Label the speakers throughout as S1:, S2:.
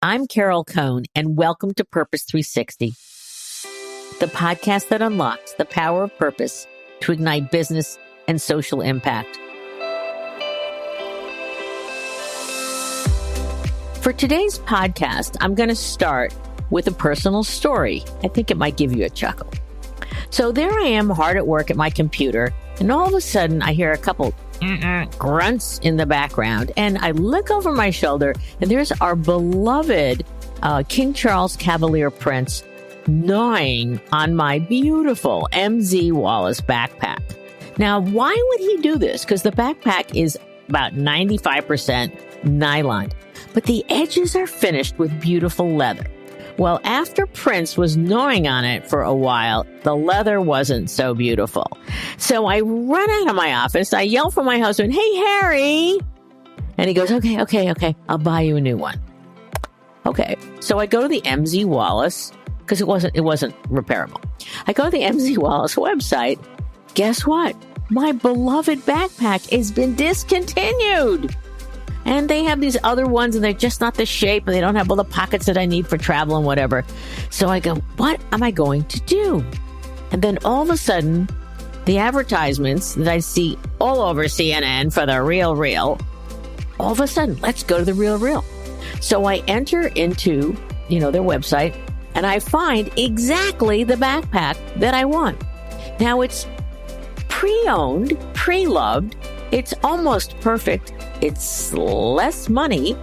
S1: I'm Carol Cohn, and welcome to Purpose 360, the podcast that unlocks the power of purpose to ignite business and social impact. For today's podcast, I'm going to start with a personal story. I think it might give you a chuckle. So there I am, hard at work at my computer, and all of a sudden I hear a couple grunts in the background, and I look over my shoulder, and there's our beloved King Charles Cavalier Prince gnawing on my beautiful MZ Wallace backpack. Now, why would he do this? Because the backpack is about 95% nylon, but the edges are finished with beautiful leather. Well, after Prince was gnawing on it for a while, the leather wasn't so beautiful. So I run out of my office. I yell for my husband, "Hey, Harry!" And he goes, okay, I'll buy you a new one. Okay. So I go to the MZ Wallace, because it wasn't repairable. I go to the MZ Wallace website. Guess what? My beloved backpack has been discontinued. And they have these other ones, and they're just not the shape, and they don't have all the pockets that I need for travel and whatever. So I go, what am I going to do? And then all of a sudden, the advertisements that I see all over CNN for the Real, all of a sudden, let's go to the Real. So I enter into, their website, and I find exactly the backpack that I want. Now it's pre-owned, pre-loved. It's almost perfect. It's less money.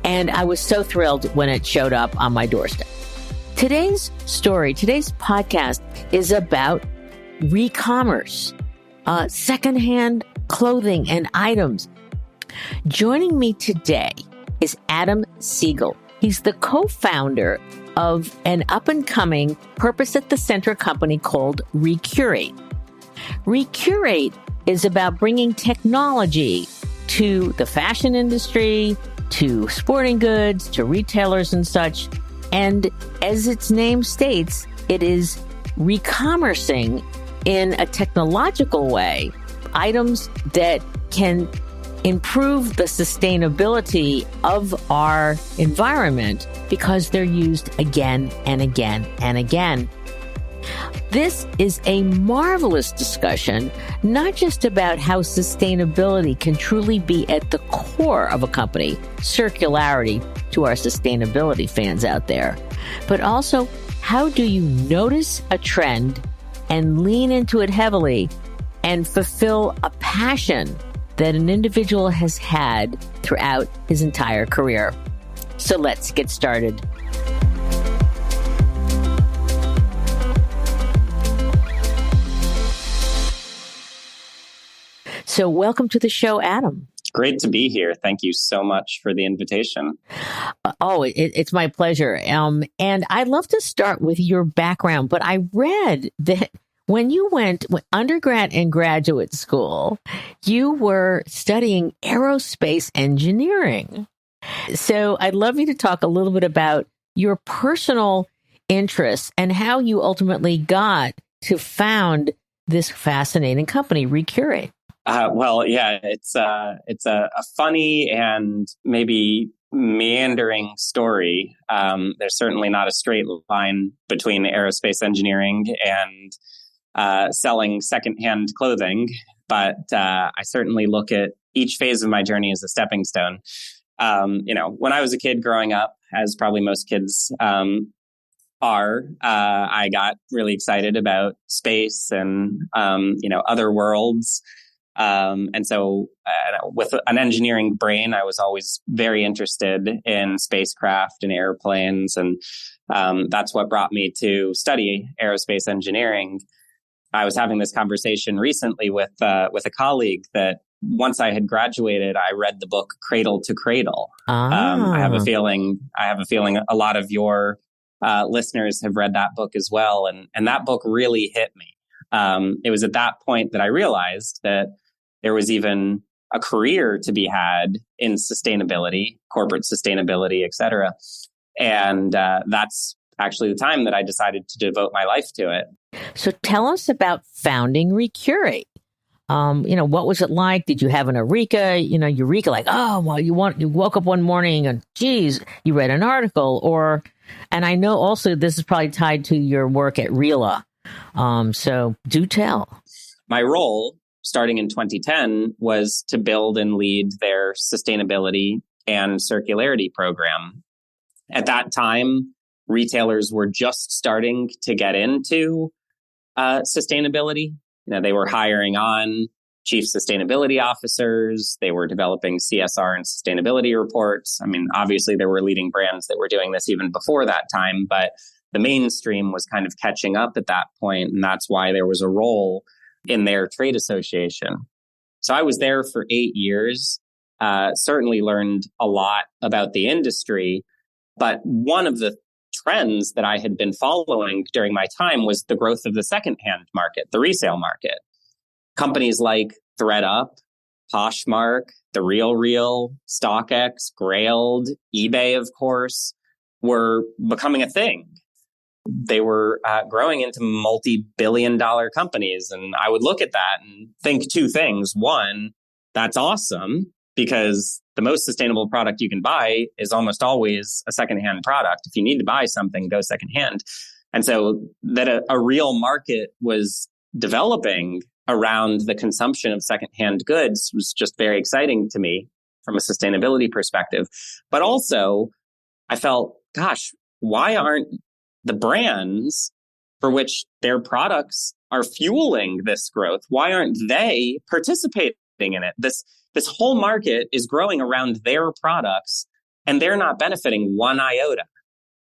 S1: And I was so thrilled when it showed up on my doorstep. Today's podcast is about re-commerce, secondhand clothing and items. Joining me today is Adam Siegel. He's the co-founder of an up-and-coming Purpose at the Center company called Recurate. Recurate is about bringing technology to the fashion industry, to sporting goods, to retailers and such. And as its name states, it is re-commercing in a technological way items that can improve the sustainability of our environment because they're used again and again and again. This is a marvelous discussion, not just about how sustainability can truly be at the core of a company, circularity to our sustainability fans out there, but also how do you notice a trend and lean into it heavily and fulfill a passion that an individual has had throughout his entire career. So let's get started. So welcome to the show, Adam.
S2: Great to be here. Thank you so much for the invitation.
S1: It's my pleasure. And I'd love to start with your background, but I read that when you went undergrad and graduate school, you were studying aerospace engineering. So I'd love you to talk a little bit about your personal interests and how you ultimately got to found this fascinating company, Recurate.
S2: It's a funny and maybe meandering story. There's certainly not a straight line between aerospace engineering and selling secondhand clothing, but I certainly look at each phase of my journey as a stepping stone. When I was a kid growing up, as probably most kids I got really excited about space and other worlds. And so with an engineering brain, I was always very interested in spacecraft and airplanes. And that's what brought me to study aerospace engineering. I was having this conversation recently with a colleague that once I had graduated, I read the book Cradle to Cradle. I have a feeling a lot of your listeners have read that book as well. And that book really hit me. It was at that point that I realized that there was even a career to be had in sustainability, corporate sustainability, et cetera. And that's actually the time that I decided to devote my life to it.
S1: So tell us about founding Recurate. What was it like? Did you have an eureka, like, oh, well, you woke up one morning and geez, you read an article and I know also this is probably tied to your work at RILA. So do tell.
S2: My role starting in 2010 was to build and lead their sustainability and circularity program. At that time, retailers were just starting to get into sustainability. They were hiring on chief sustainability officers. They were developing CSR and sustainability reports. I mean, obviously, there were leading brands that were doing this even before that time, but the mainstream was kind of catching up at that point, and that's why there was a role in their trade association. So I was there for 8 years, certainly learned a lot about the industry, but one of the trends that I had been following during my time was the growth of the secondhand market, the resale market. Companies like ThredUp, Poshmark, The RealReal, StockX, Grailed, eBay, of course, were becoming a thing. They were growing into multi-billion-dollar companies. And I would look at that and think two things. One, that's awesome because the most sustainable product you can buy is almost always a secondhand product. If you need to buy something, go secondhand. And so that a real market was developing around the consumption of secondhand goods was just very exciting to me from a sustainability perspective. But also, I felt, gosh, why aren't the brands for which their products are fueling this growth, why aren't they participating in it? This whole market is growing around their products and they're not benefiting one iota.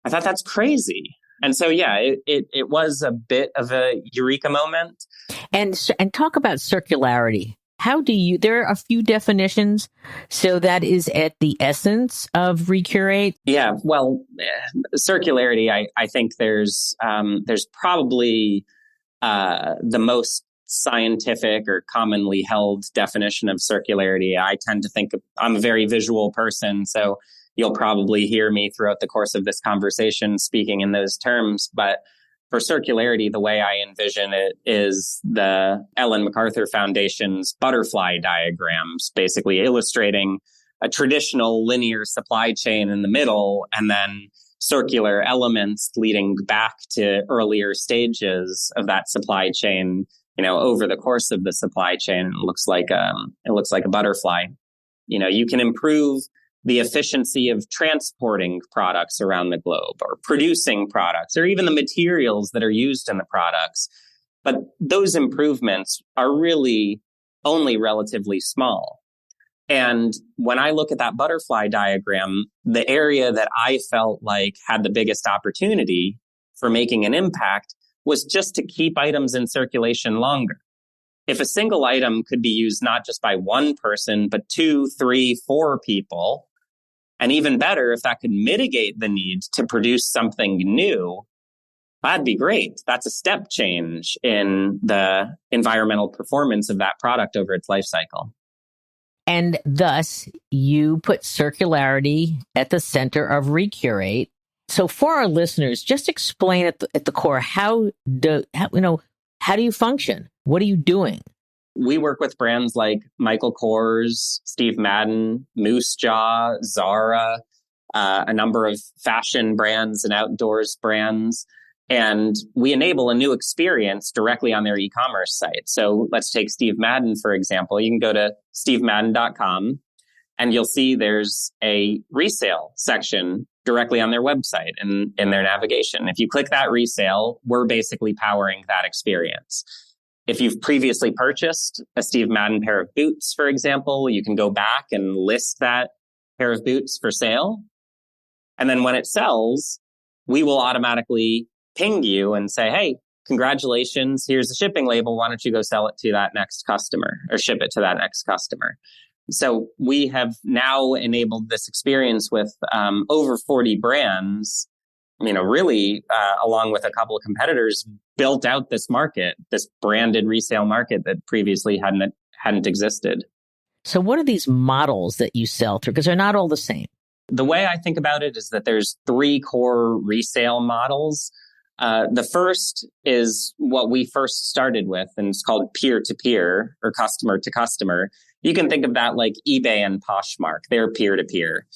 S2: I thought that's crazy. And so, yeah, it was a bit of a eureka moment.
S1: And talk about circularity. There are a few definitions. So that is at the essence of Recurate.
S2: Yeah, well, circularity, I think there's probably the most scientific or commonly held definition of circularity. I tend to think I'm a very visual person, so you'll probably hear me throughout the course of this conversation speaking in those terms. But for circularity, the way I envision it is the Ellen MacArthur Foundation's butterfly diagrams, basically illustrating a traditional linear supply chain in the middle and then circular elements leading back to earlier stages of that supply chain. Over the course of the supply chain, it looks like a butterfly. You can improve the efficiency of transporting products around the globe or producing products or even the materials that are used in the products. But those improvements are really only relatively small. And when I look at that butterfly diagram, the area that I felt like had the biggest opportunity for making an impact was just to keep items in circulation longer. If a single item could be used not just by one person, but 2, 3, 4 people, and even better, if that could mitigate the need to produce something new, that'd be great. That's a step change in the environmental performance of that product over its life cycle.
S1: And thus, you put circularity at the center of Recurate. So for our listeners, just explain at the core, how do you function? What are you doing?
S2: We work with brands like Michael Kors, Steve Madden, Moose Jaw, Zara, a number of fashion brands and outdoors brands. And we enable a new experience directly on their e-commerce site. So let's take Steve Madden, for example. You can go to stevemadden.com and you'll see there's a resale section directly on their website and in their navigation. If you click that resale, we're basically powering that experience. If you've previously purchased a Steve Madden pair of boots, for example, you can go back and list that pair of boots for sale. And then when it sells, we will automatically ping you and say, hey, congratulations, here's the shipping label. Why don't you go sell it to that next customer or ship it to that next customer? So we have now enabled this experience with over 40 brands, really, along with a couple of competitors, built out this market, this branded resale market that previously hadn't existed.
S1: So what are these models that you sell through? Because they're not all the same.
S2: The way I think about it is that there's 3 core resale models. The first is what we first started with, and it's called peer-to-peer or customer-to-customer. You can think of that like eBay and Poshmark. They're peer-to-peer.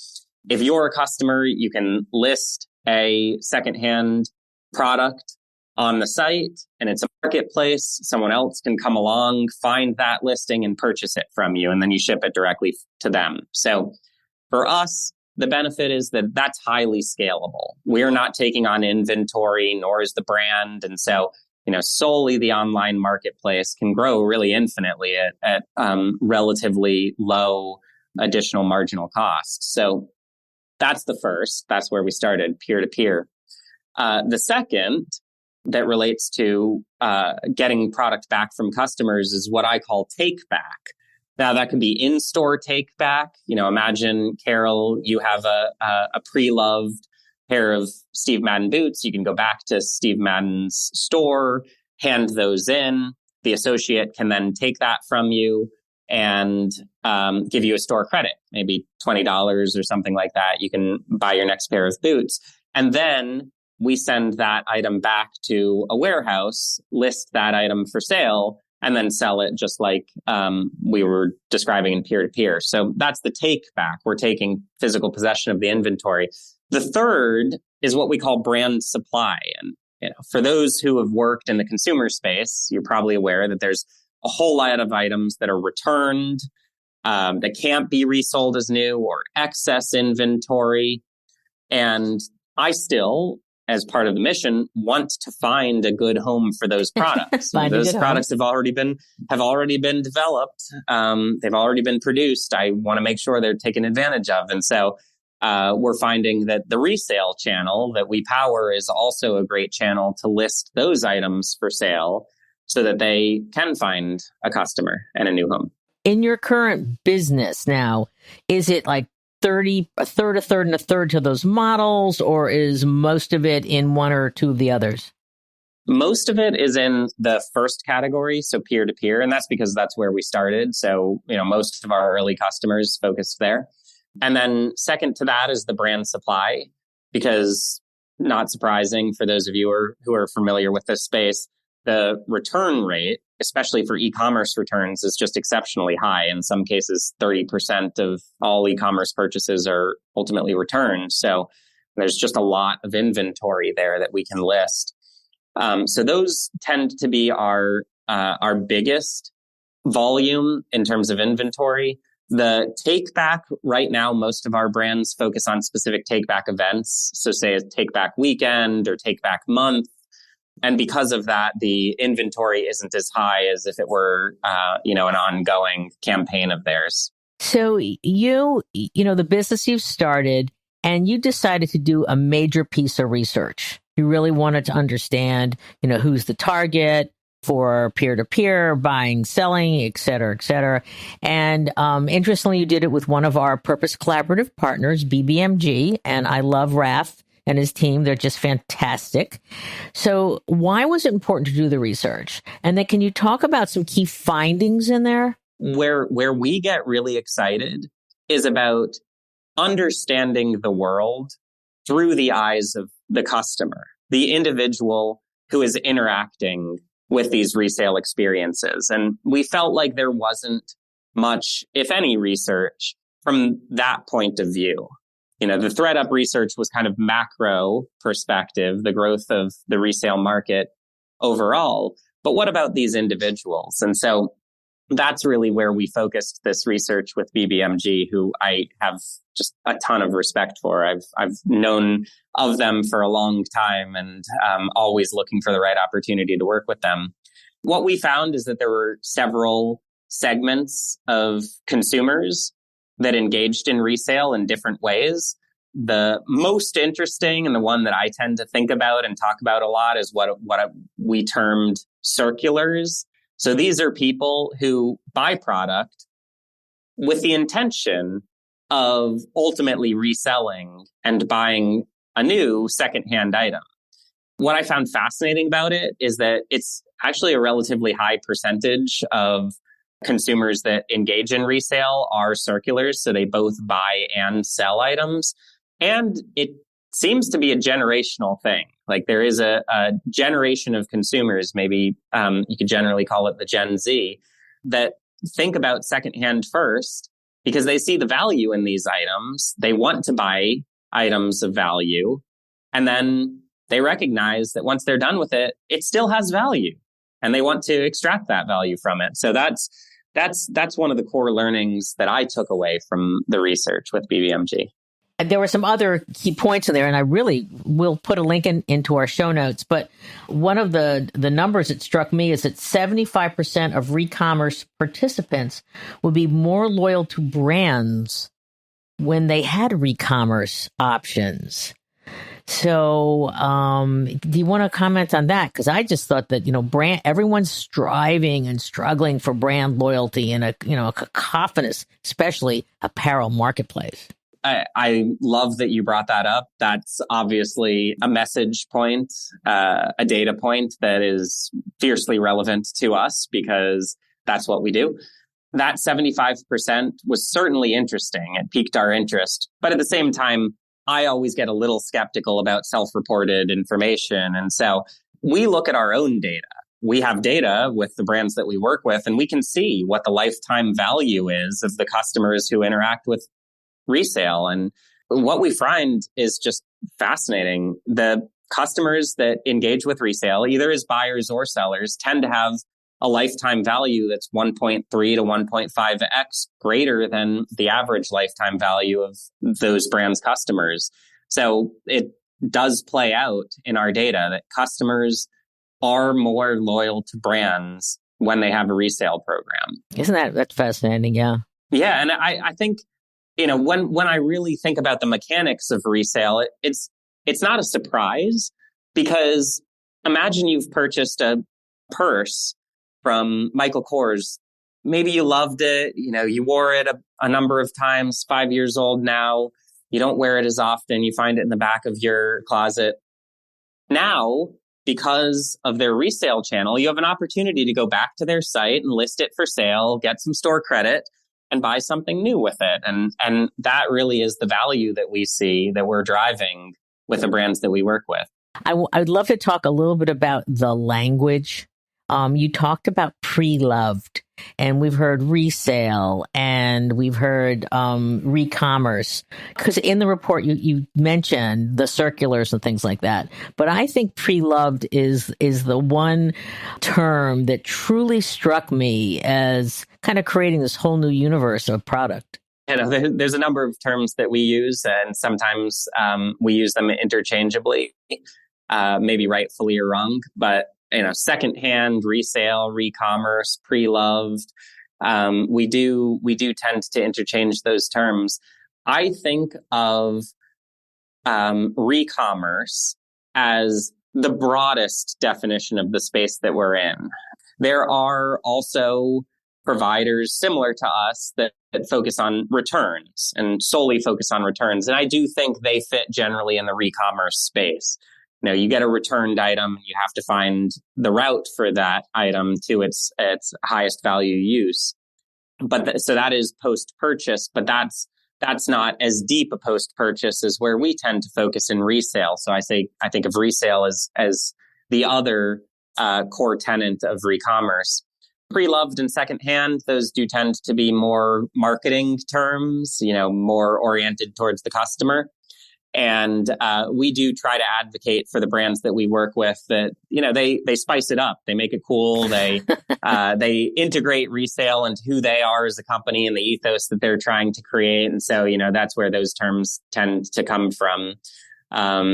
S2: If you're a customer, you can list a secondhand product on the site, and it's a marketplace. Someone else can come along, find that listing, and purchase it from you, and then you ship it directly to them. So for us, the benefit is that that's highly scalable. We're not taking on inventory, nor is the brand. And so, solely the online marketplace can grow really infinitely at relatively low additional marginal costs. So that's the first. That's where we started, peer-to-peer. The second that relates to getting product back from customers is what I call take back. Now, that could be in-store take back. Imagine, Carol, you have a pre-loved pair of Steve Madden boots. You can go back to Steve Madden's store, hand those in. The associate can then take that from you and give you a store credit, maybe $20 or something like that. You can buy your next pair of boots. And then we send that item back to a warehouse, list that item for sale, and then sell it just like we were describing in peer-to-peer. So that's the take back. We're taking physical possession of the inventory. The third is what we call brand supply. And for those who have worked in the consumer space, you're probably aware that there's a whole lot of items that are returned, that can't be resold as new, or excess inventory. And I still, as part of the mission, want to find a good home for those products. Those products have already been developed. They've already been produced. I want to make sure they're taken advantage of. And so we're finding that the resale channel that we power is also a great channel to list those items for sale so that they can find a customer and a new home.
S1: In your current business now, is it like a third, and a third to those models, or is most of it in one or two of the others?
S2: Most of it is in the first category, so peer-to-peer, and that's because that's where we started. So, most of our early customers focused there. And then second to that is the brand supply, because not surprising for those of you who are familiar with this space, the return rate, especially for e-commerce returns, is just exceptionally high. In some cases, 30% of all e-commerce purchases are ultimately returned. So there's just a lot of inventory there that we can list. So those tend to be our biggest volume in terms of inventory. The take back right now, most of our brands focus on specific take back events. So say a take back weekend or take back month. And because of that, the inventory isn't as high as if it were, an ongoing campaign of theirs.
S1: So the business you've started, and you decided to do a major piece of research. You really wanted to understand, who's the target for peer-to-peer, buying, selling, et cetera, et cetera. And interestingly, you did it with one of our Purpose Collaborative partners, BBMG, and I love Raph and his team. They're just fantastic. So why was it important to do the research? And then can you talk about some key findings in there?
S2: Where we get really excited is about understanding the world through the eyes of the customer, the individual who is interacting with these resale experiences. And we felt like there wasn't much, if any, research from that point of view. The ThredUp research was kind of macro perspective, the growth of the resale market overall. But what about these individuals? And so that's really where we focused this research with BBMG, who I have just a ton of respect for. I've known of them for a long time and always looking for the right opportunity to work with them. What we found is that there were several segments of consumers that engaged in resale in different ways. The most interesting and the one that I tend to think about and talk about a lot is what we termed circulars. So these are people who buy product with the intention of ultimately reselling and buying a new secondhand item. What I found fascinating about it is that it's actually a relatively high percentage of consumers that engage in resale are circulars. So they both buy and sell items. And it seems to be a generational thing. Like there is a generation of consumers, maybe you could generally call it the Gen Z, that think about secondhand first because they see the value in these items. They want to buy items of value. And then they recognize that once they're done with it, it still has value and they want to extract that value from it. So that's one of the core learnings that I took away from the research with BBMG.
S1: There were some other key points in there, and I really will put a link into our show notes. But one of the numbers that struck me is that 75% of re-commerce participants would be more loyal to brands when they had re-commerce options. So do you want to comment on that? Because I just thought that, everyone's striving and struggling for brand loyalty in a cacophonous, especially apparel marketplace.
S2: I love that you brought that up. That's obviously a message point, a data point that is fiercely relevant to us because that's what we do. That 75% was certainly interesting. It piqued our interest. But at the same time, I always get a little skeptical about self-reported information. And so we look at our own data. We have data with the brands that we work with, and we can see what the lifetime value is of the customers who interact with resale. And what we find is just fascinating. The customers that engage with resale, either as buyers or sellers, tend to have a lifetime value that's 1.3 to 1.5x greater than the average lifetime value of those brands' customers. So it does play out in our data that customers are more loyal to brands when they have a resale program.
S1: That's fascinating? Yeah.
S2: Yeah. And I think, when I really think about the mechanics of resale, it's not a surprise because imagine you've purchased a purse from Michael Kors. Maybe you loved it. You wore it a number of times, 5 years old now. You don't wear it as often. You find it in the back of your closet. Now, because of their resale channel, you have an opportunity to go back to their site and list it for sale, get some store credit, and buy something new with it. And that really is the value that we see that we're driving with the brands that we work with.
S1: I'd love to talk a little bit about the language. You talked about pre-loved, and we've heard resale, and we've heard re-commerce. Because in the report, you mentioned the circulars and things like that. But I think pre-loved is the one term that truly struck me as kind of creating this whole new universe of product.
S2: There's a number of terms that we use, and sometimes we use them interchangeably, maybe rightfully or wrong, but secondhand, resale, re-commerce, pre-loved. We do tend to interchange those terms. I think of re-commerce as the broadest definition of the space that we're in. There are also providers similar to us that focus on returns and solely focus on returns. And I do think they fit generally in the re-commerce space. You get a returned item, you have to find the route for that item to its highest value use. But so that is post-purchase, but that's not as deep a post-purchase as where we tend to focus in resale. So I think of resale as the other core tenet of re-commerce. Pre-loved and secondhand, those do tend to be more marketing terms, more oriented towards the customer. And we do try to advocate for the brands that we work with that, they spice it up. They make it cool. They integrate resale into who they are as a company and the ethos that they're trying to create. And so, that's where those terms tend to come from,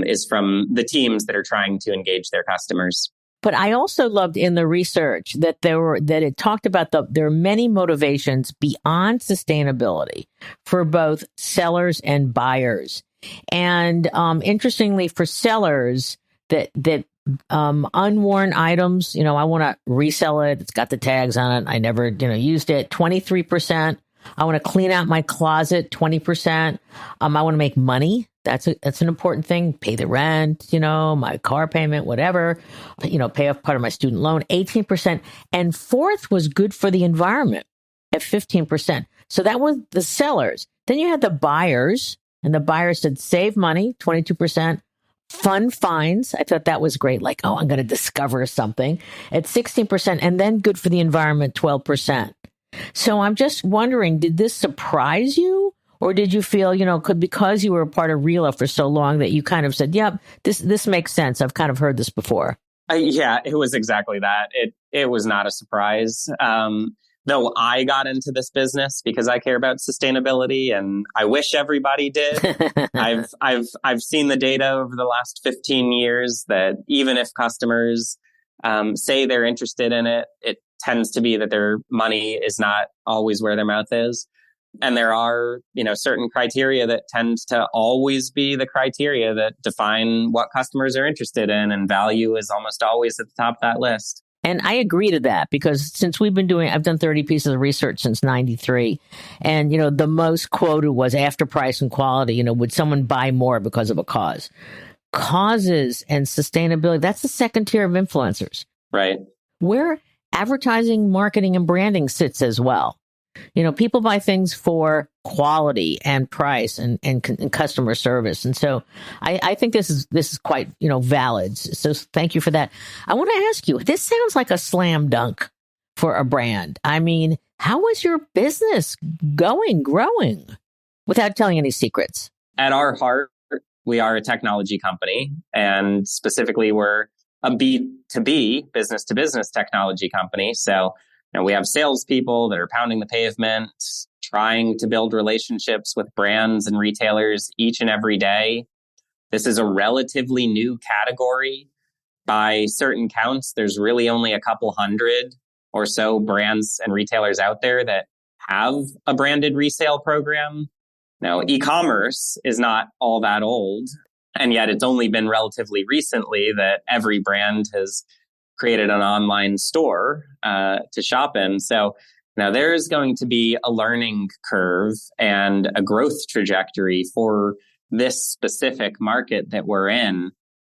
S2: is from the teams that are trying to engage their customers.
S1: But I also loved in the research that it talked about there are many motivations beyond sustainability for both sellers and buyers. And interestingly, for sellers, that unworn items, I want to resell it. It's got the tags on it. I never, used it. 23%. I want to clean out my closet. 20%. I want to make money. That's an important thing. Pay the rent, my car payment, whatever. Pay off part of my student loan. 18%. And fourth was good for the environment at 15%. So that was the sellers. Then you had the buyers. And the buyer said, save money, 22%, fun finds. I thought that was great. Like, oh, I'm going to discover something at 16%, and then good for the environment, 12%. So I'm just wondering, did this surprise you? Or did you feel, because you were a part of RELA for so long that you kind of said, yep, this makes sense. I've kind of heard this before.
S2: Yeah, it was exactly that. It was not a surprise. Though I got into this business because I care about sustainability, and I wish everybody did. I've seen the data over the last 15 years that even if customers say they're interested in it, it tends to be that their money is not always where their mouth is. And there are, certain criteria that tend to always be the criteria that define what customers are interested in, and value is almost always at the top of that list.
S1: And I agree to that, because since I've done 30 pieces of research since 93. And, the most quoted was after price and quality, would someone buy more because of a cause? Causes and sustainability, that's the second tier of influencers.
S2: Right.
S1: Where advertising, marketing, and branding sits as well. People buy things for quality and price and customer service. And so I think this is quite, valid. So thank you for that. I want to ask you, this sounds like a slam dunk for a brand. I mean, how is your business growing without telling any secrets?
S2: At our heart, we are a technology company, and specifically we're a B2B, business to business technology company. So we have salespeople that are pounding the pavement, trying to build relationships with brands and retailers each and every day. This is a relatively new category. By certain counts, there's really only a couple hundred or so brands and retailers out there that have a branded resale program. Now, e-commerce is not all that old, and yet it's only been relatively recently that every brand has created an online store to shop in. So now there's going to be a learning curve and a growth trajectory for this specific market that we're in.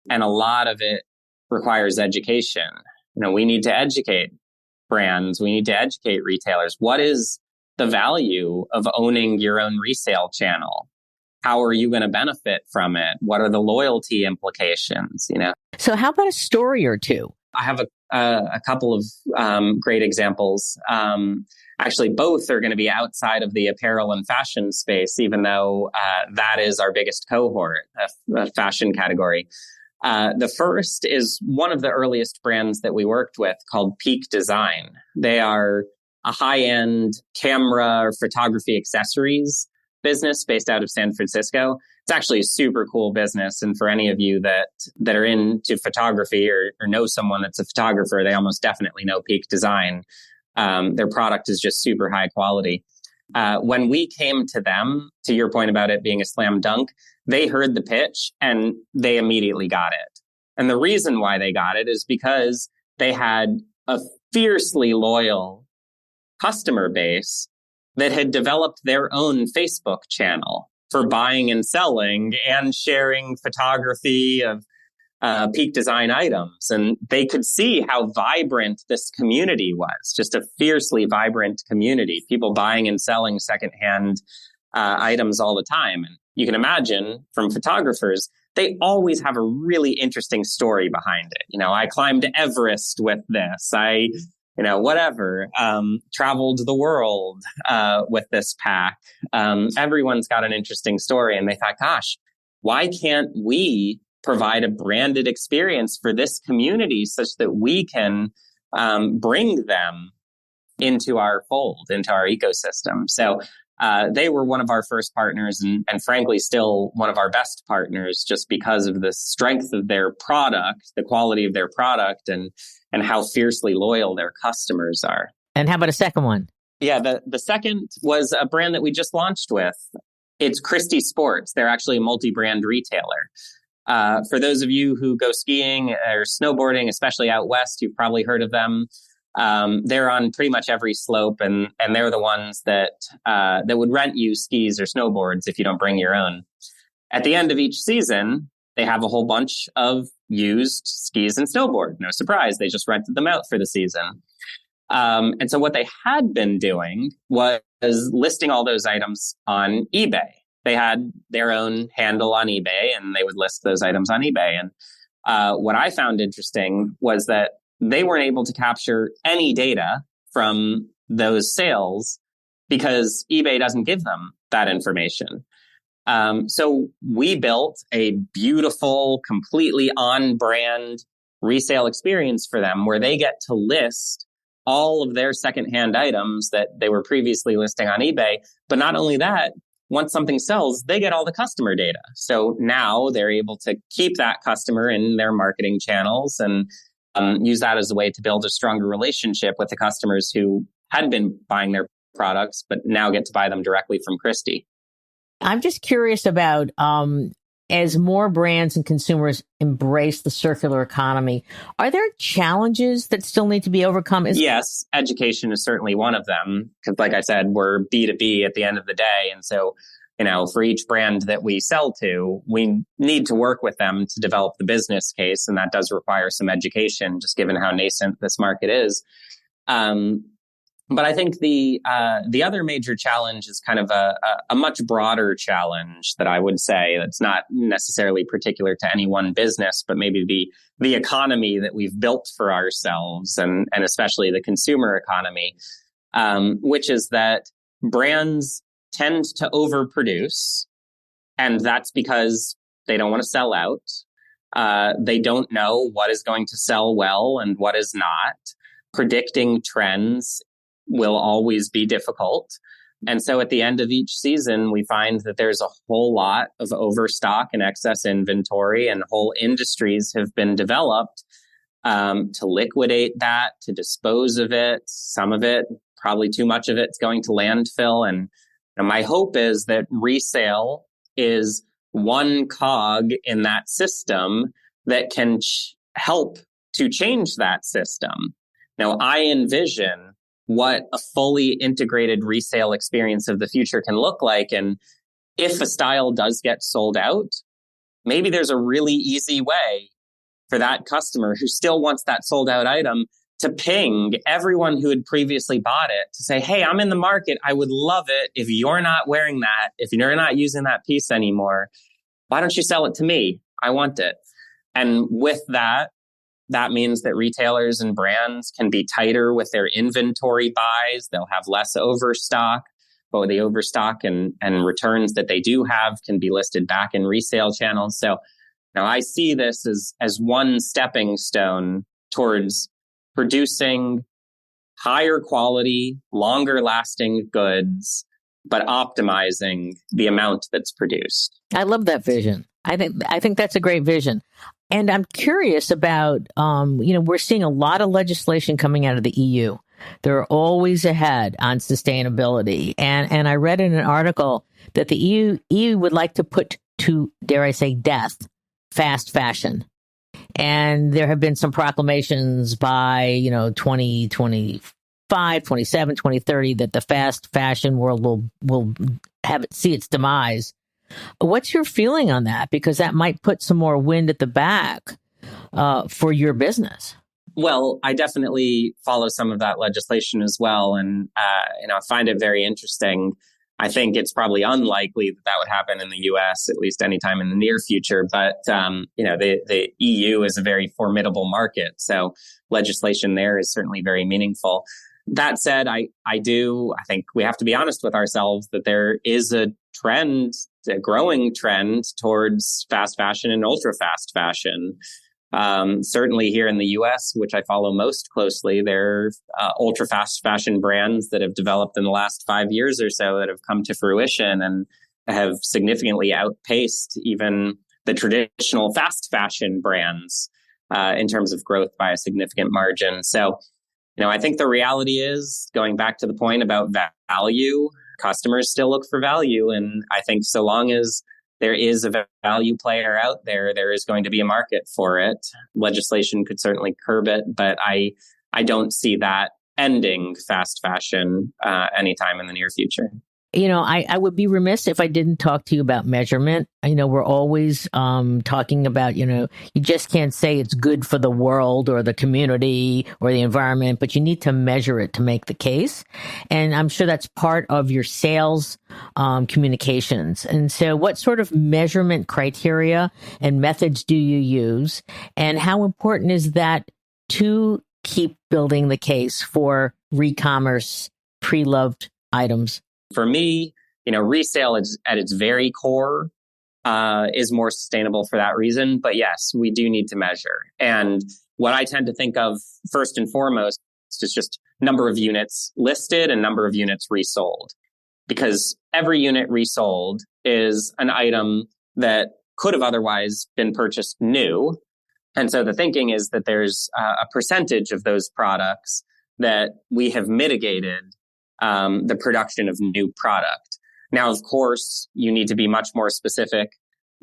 S2: And a lot of it requires education. We need to educate brands. We need to educate retailers. What is the value of owning your own resale channel? How are you going to benefit from it? What are the loyalty implications?
S1: So how about a story or two?
S2: I have a couple of great examples. Actually, both are going to be outside of the apparel and fashion space, even though that is our biggest cohort, a fashion category. The first is one of the earliest brands that we worked with, called Peak Design. They are a high-end camera or photography accessories business based out of San Francisco. It's actually a super cool business. And for any of you that are into photography or know someone that's a photographer, they almost definitely know Peak Design. Their product is just super high quality. When we came to them, to your point about it being a slam dunk, they heard the pitch and they immediately got it. And the reason why they got it is because they had a fiercely loyal customer base that had developed their own Facebook channel for buying and selling and sharing photography of Peak Design items. And they could see how vibrant this community was, just a fiercely vibrant community, people buying and selling secondhand items all the time. And you can imagine from photographers, they always have a really interesting story behind it. I climbed Everest with this. I traveled the world with this pack. Everyone's got an interesting story. And they thought, gosh, why can't we provide a branded experience for this community such that we can bring them into our fold, into our ecosystem? So they were one of our first partners and frankly, still one of our best partners, just because of the strength of their product, the quality of their product, and how fiercely loyal their customers are.
S1: And how about a second one?
S2: Yeah, the second was a brand that we just launched with. It's Christie Sports. They're actually a multi-brand retailer. For those of you who go skiing or snowboarding, especially out west, you've probably heard of them. They're on pretty much every slope, and they're the ones that would rent you skis or snowboards if you don't bring your own. At the end of each season, they have a whole bunch of used skis and snowboard. No surprise, they just rented them out for the season. And so what they had been doing was listing all those items on eBay. they had their own handle on eBay and they would list those items on eBay. And what I found interesting was that they weren't able to capture any data from those sales because eBay doesn't give them that information. So we built a beautiful, completely on-brand resale experience for them where they get to list all of their secondhand items that they were previously listing on eBay. But not only that, once something sells, they get all the customer data. So now they're able to keep that customer in their marketing channels and use that as a way to build a stronger relationship with the customers who had been buying their products, but now get to buy them directly from Christie.
S1: I'm just curious about as more brands and consumers embrace the circular economy, are there challenges that still need to be overcome?
S2: Yes, education is certainly one of them. Because like I said, we're B2B at the end of the day. And so, for each brand that we sell to, we need to work with them to develop the business case. And that does require some education, just given how nascent this market is. But I think the other major challenge is kind of a much broader challenge that I would say that's not necessarily particular to any one business, but maybe the economy that we've built for ourselves and especially the consumer economy, which is that brands tend to overproduce. And that's because they don't want to sell out. They don't know what is going to sell well and what is not. Predicting trends will always be difficult. And so at the end of each season, we find that there's a whole lot of overstock and excess inventory, and whole industries have been developed to liquidate that, to dispose of it. Some of it, probably too much of it, is going to landfill. And my hope is that resale is one cog in that system that can help to change that system. Now, I envision what a fully integrated resale experience of the future can look like. And if a style does get sold out, maybe there's a really easy way for that customer who still wants that sold out item to ping everyone who had previously bought it to say, hey, I'm in the market. I would love it if you're not wearing that, if you're not using that piece anymore. Why don't you sell it to me? I want it. And with that means that retailers and brands can be tighter with their inventory buys. They'll have less overstock, but the overstock and returns that they do have can be listed back in resale channels. So now I see this as one stepping stone towards producing higher quality, longer lasting goods, but optimizing the amount that's produced.
S1: I love that vision. I think that's a great vision. And I'm curious about, we're seeing a lot of legislation coming out of the EU. They're always ahead on sustainability. And I read in an article that the EU would like to put to, dare I say, death, fast fashion. And there have been some proclamations by, 2025, 27, 2030, that the fast fashion world will see its demise. What's your feeling on that? Because that might put some more wind at the back for your business.
S2: Well, I definitely follow some of that legislation as well. And, I find it very interesting. I think it's probably unlikely that would happen in the U.S., at least anytime in the near future. But, the EU is a very formidable market. So legislation there is certainly very meaningful. That said, I think we have to be honest with ourselves that there is a growing trend towards fast fashion and ultra fast fashion. Certainly here in the US, which I follow most closely, there are ultra fast fashion brands that have developed in the last 5 years or so that have come to fruition and have significantly outpaced even the traditional fast fashion brands in terms of growth by a significant margin. So, I think the reality is, going back to the point about value, customers still look for value. And I think so long as there is a value player out there, there is going to be a market for it. Legislation could certainly curb it, but I don't see that ending fast fashion anytime in the near future.
S1: I would be remiss if I didn't talk to you about measurement. We're always talking about, you just can't say it's good for the world or the community or the environment, but you need to measure it to make the case. And I'm sure that's part of your sales communications. And so what sort of measurement criteria and methods do you use? And how important is that to keep building the case for re-commerce pre-loved items?
S2: For me, resale is, at its very core is more sustainable for that reason. But yes, we do need to measure. And what I tend to think of first and foremost is just number of units listed and number of units resold. Because every unit resold is an item that could have otherwise been purchased new. And so the thinking is that there's a percentage of those products that we have mitigated the production of new product. Now, of course, you need to be much more specific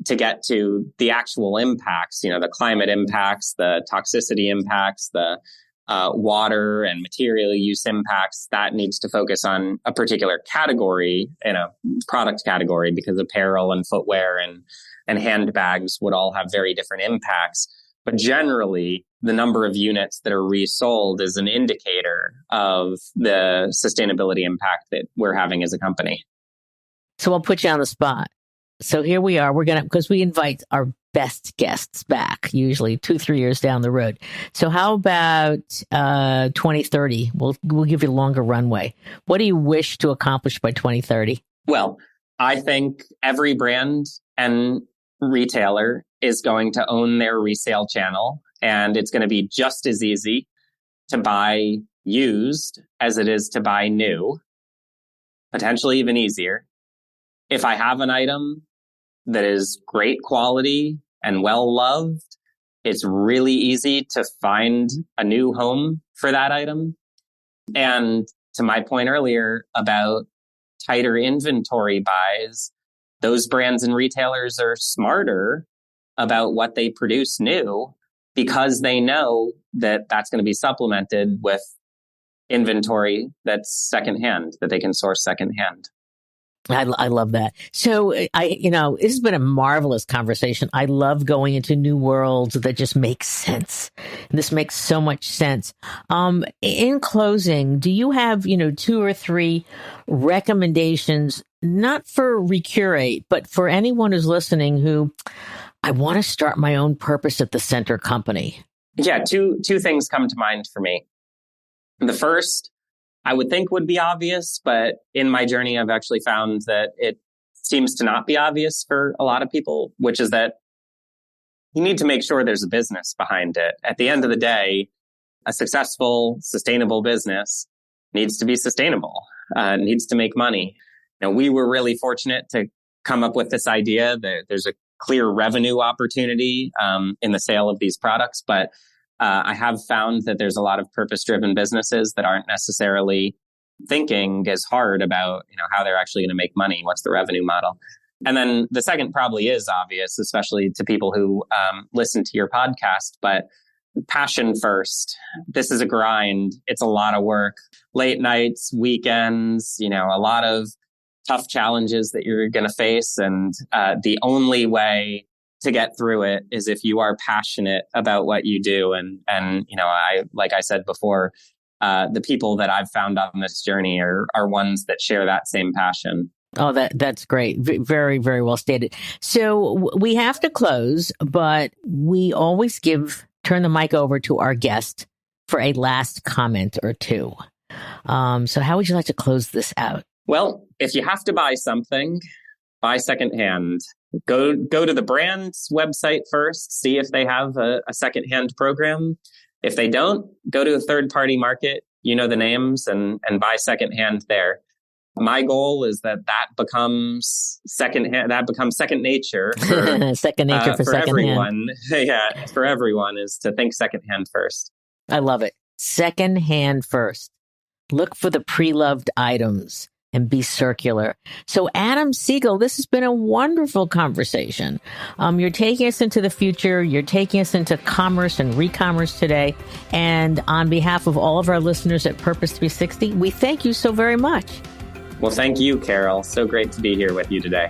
S2: to get to the actual impacts, the climate impacts, the toxicity impacts, the water and material use impacts. That needs to focus on a particular category in a product category, because apparel and footwear and handbags would all have very different impacts. But generally, the number of units that are resold is an indicator of the sustainability impact that we're having as a company.
S1: So I'll put you on the spot. So here we are. Because we invite our best guests back, usually 2-3 years down the road. So how about 2030? We'll give you a longer runway. What do you wish to accomplish by 2030?
S2: Well, I think every brand and retailer is going to own their resale channel, and it's going to be just as easy to buy used as it is to buy new, potentially even easier. If I have an item that is great quality and well loved, it's really easy to find a new home for that item. And to my point earlier about tighter inventory buys, those brands and retailers are smarter about what they produce new, because they know that that's going to be supplemented with inventory that's secondhand, that they can source secondhand.
S1: I love that. So this has been a marvelous conversation. I love going into new worlds that just make sense. And this makes so much sense. In closing, do you have, 2 or 3 recommendations, not for Recurate, but for anyone who's listening who, I want to start my own purpose at the center company?
S2: Yeah, two things come to mind for me. The first, I would think would be obvious, but in my journey, I've actually found that it seems to not be obvious for a lot of people, which is that you need to make sure there's a business behind it. At the end of the day, a successful, sustainable business needs to be sustainable, needs to make money. We were really fortunate to come up with this idea that there's a clear revenue opportunity in the sale of these products, but I have found that there's a lot of purpose-driven businesses that aren't necessarily thinking as hard about, how they're actually going to make money. What's the revenue model? And then the second probably is obvious, especially to people who listen to your podcast, but passion first. This is a grind. It's a lot of work. Late nights, weekends, a lot of tough challenges that you're going to face. And the only way to get through it is if you are passionate about what you do. And like I said before, the people that I've found on this journey are ones that share that same passion.
S1: Oh, that's great. Very, very well stated. So we have to close, but we always turn the mic over to our guest for a last comment or two. So how would you like to close this out?
S2: Well, if you have to buy something, buy secondhand. Go to the brand's website first, see if they have a secondhand program. If they don't, go to a third-party market, the names, and buy secondhand there. My goal is that becomes secondhand. That becomes second nature. For,
S1: second nature for
S2: everyone. Yeah, for everyone is to think secondhand first.
S1: I love it. Secondhand first. Look for the pre-loved items and be circular. So Adam Siegel, this has been a wonderful conversation. You're taking us into the future. You're taking us into commerce and re-commerce today. And on behalf of all of our listeners at Purpose 360, we thank you so very much.
S2: Well, thank you, Carol. So great to be here with you today.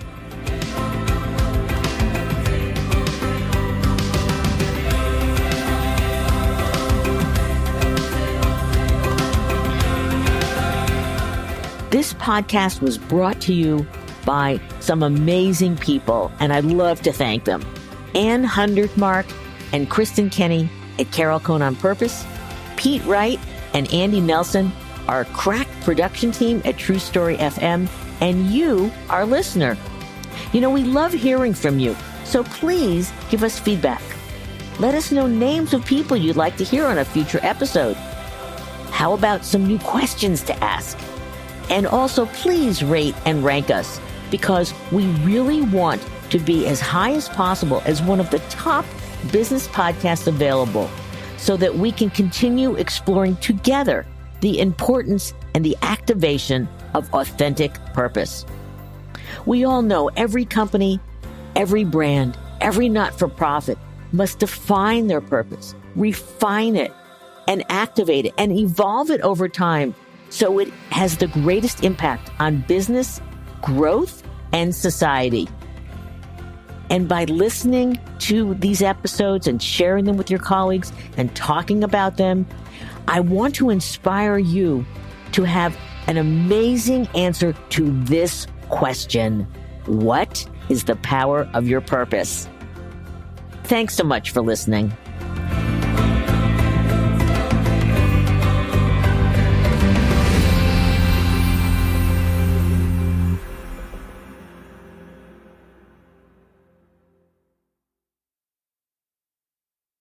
S1: This podcast was brought to you by some amazing people, and I'd love to thank them. Ann Hundertmark and Kristen Kenny at Carol Cohn on Purpose, Pete Wright and Andy Nelson, our crack production team at True Story FM, and you, our listener. We love hearing from you, so please give us feedback. Let us know names of people you'd like to hear on a future episode. How about some new questions to ask? And also, please rate and rank us, because we really want to be as high as possible as one of the top business podcasts available, so that we can continue exploring together the importance and the activation of authentic purpose. We all know every company, every brand, every not-for-profit must define their purpose, refine it, and activate it, and evolve it over time, so it has the greatest impact on business, growth, and society. And by listening to these episodes and sharing them with your colleagues and talking about them, I want to inspire you to have an amazing answer to this question: what is the power of your purpose? Thanks so much for listening.